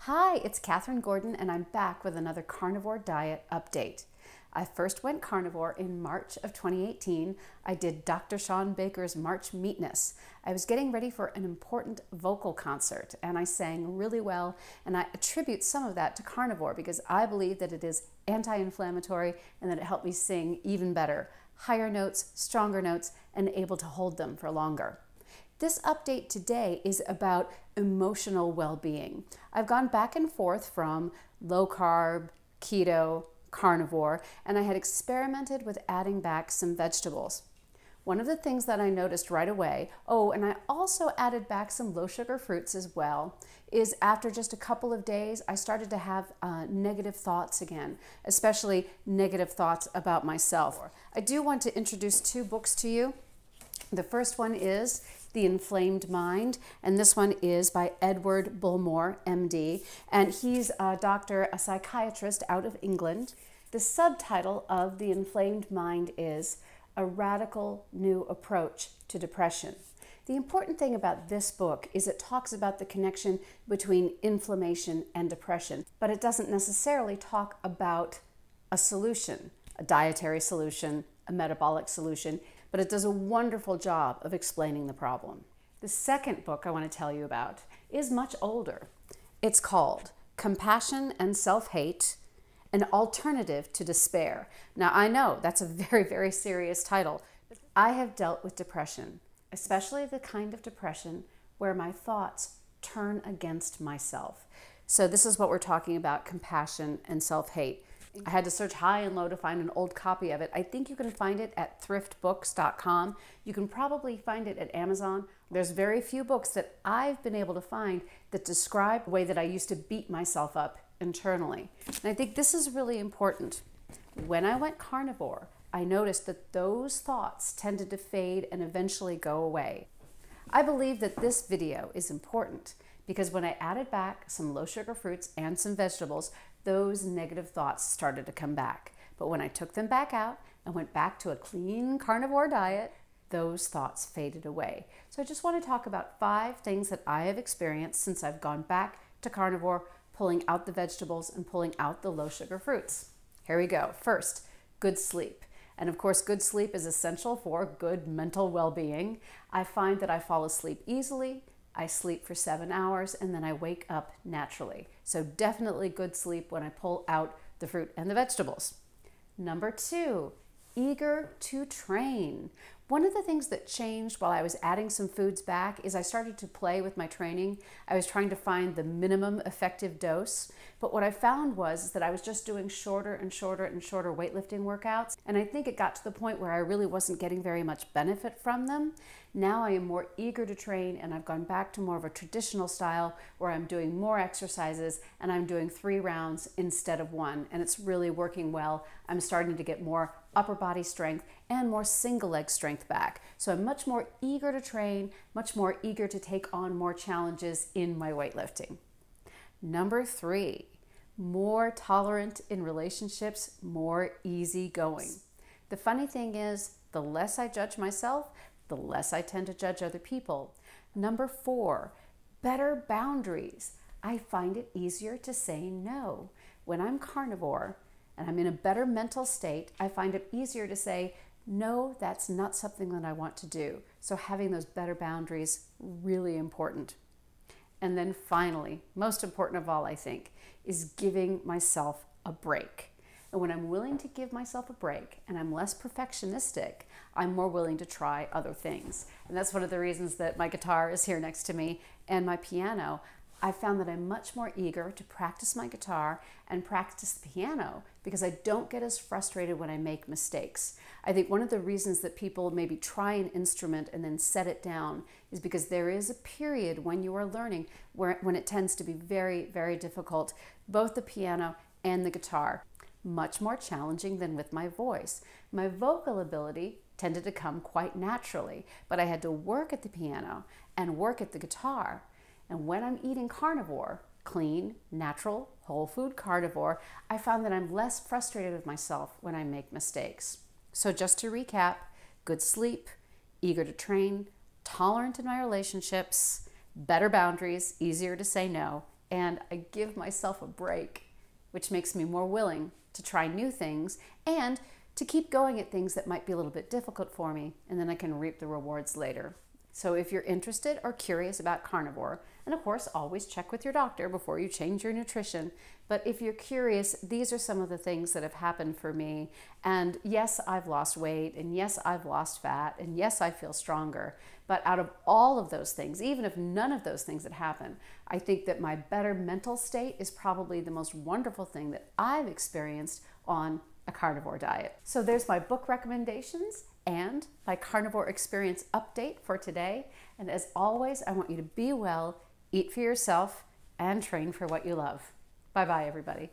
Hi, it's Catherine Gordon, and I'm back with another carnivore diet update. I first went carnivore in March of 2018. I did Dr. Sean Baker's March Meatness. I was getting ready for an important vocal concert, and I sang really well, and I attribute some of that to carnivore because I believe that it is anti-inflammatory and that it helped me sing even better, higher notes, stronger notes, and able to hold them for longer. This update today is about emotional well-being. I've gone back and forth from low carb, keto, carnivore, and I had experimented with adding back some vegetables. One of the things that I noticed right away, and I also added back some low sugar fruits as well, is after just a couple of days, I started to have negative thoughts again, especially negative thoughts about myself. I do want to introduce two books to you. The first one is The Inflamed Mind, and this one is by Edward Bulmore, MD, and he's a doctor, a psychiatrist out of England. The subtitle of The Inflamed Mind is A Radical New Approach to Depression. The important thing about this book is it talks about the connection between inflammation and depression, but it doesn't necessarily talk about a solution, a dietary solution, a metabolic solution, but it does a wonderful job of explaining the problem. The second book I want to tell you about is much older. It's called Compassion and Self-Hate, An Alternative to Despair. Now, I know that's a very, very serious title. I have dealt with depression, especially the kind of depression where my thoughts turn against myself. So this is what we're talking about, compassion and self-hate. I had to search high and low to find an old copy of it. I think you can find it at thriftbooks.com. You can probably find it at Amazon. There's very few books that I've been able to find that describe the way that I used to beat myself up internally. And I think this is really important. When I went carnivore, I noticed that those thoughts tended to fade and eventually go away. I believe that this video is important because when I added back some low sugar fruits and some vegetables, those negative thoughts started to come back. But when I took them back out and went back to a clean carnivore diet, those thoughts faded away. So I just want to talk about 5 things that I have experienced since I've gone back to carnivore, pulling out the vegetables and pulling out the low sugar fruits. Here we go. First, good sleep. And of course, good sleep is essential for good mental well-being. I find that I fall asleep easily. I sleep for 7 hours and then I wake up naturally. So definitely good sleep when I pull out the fruit and the vegetables. Number 2, eager to train. One of the things that changed while I was adding some foods back is I started to play with my training. I was trying to find the minimum effective dose, but what I found was that I was just doing shorter and shorter and shorter weightlifting workouts, and I think it got to the point where I really wasn't getting very much benefit from them. Now I am more eager to train, and I've gone back to more of a traditional style where I'm doing more exercises and I'm doing 3 rounds instead of 1, and it's really working well. I'm starting to get more upper body strength and more single leg strength back. So I'm much more eager to train, much more eager to take on more challenges in my weightlifting. Number 3, more tolerant in relationships, more easygoing. The funny thing is, the less I judge myself, the less I tend to judge other people. Number 4, better boundaries. I find it easier to say no. When I'm carnivore and I'm in a better mental state, I find it easier to say, no, that's not something that I want to do. So having those better boundaries, really important. And then finally, most important of all, I think, is giving myself a break. And when I'm willing to give myself a break and I'm less perfectionistic, I'm more willing to try other things. And that's one of the reasons that my guitar is here next to me and my piano. I found that I'm much more eager to practice my guitar and practice the piano because I don't get as frustrated when I make mistakes. I think one of the reasons that people maybe try an instrument and then set it down is because there is a period when you are learning when it tends to be very, very difficult, both the piano and the guitar. Much more challenging than with my voice. My vocal ability tended to come quite naturally, but I had to work at the piano and work at the guitar. And when I'm eating carnivore, clean, natural, whole food carnivore, I found that I'm less frustrated with myself when I make mistakes. So just to recap, good sleep, eager to train, tolerant in my relationships, better boundaries, easier to say no, and I give myself a break, which makes me more willing to try new things and to keep going at things that might be a little bit difficult for me, and then I can reap the rewards later. So if you're interested or curious about carnivore, and of course always check with your doctor before you change your nutrition, but if you're curious, these are some of the things that have happened for me. And yes, I've lost weight, and yes, I've lost fat, and yes, I feel stronger. But out of all of those things, even if none of those things had happened, I think that my better mental state is probably the most wonderful thing that I've experienced on a carnivore diet. So there's my book recommendations and my carnivore experience update for today. And as always, I want you to be well, eat for yourself, and train for what you love. Bye-bye, everybody.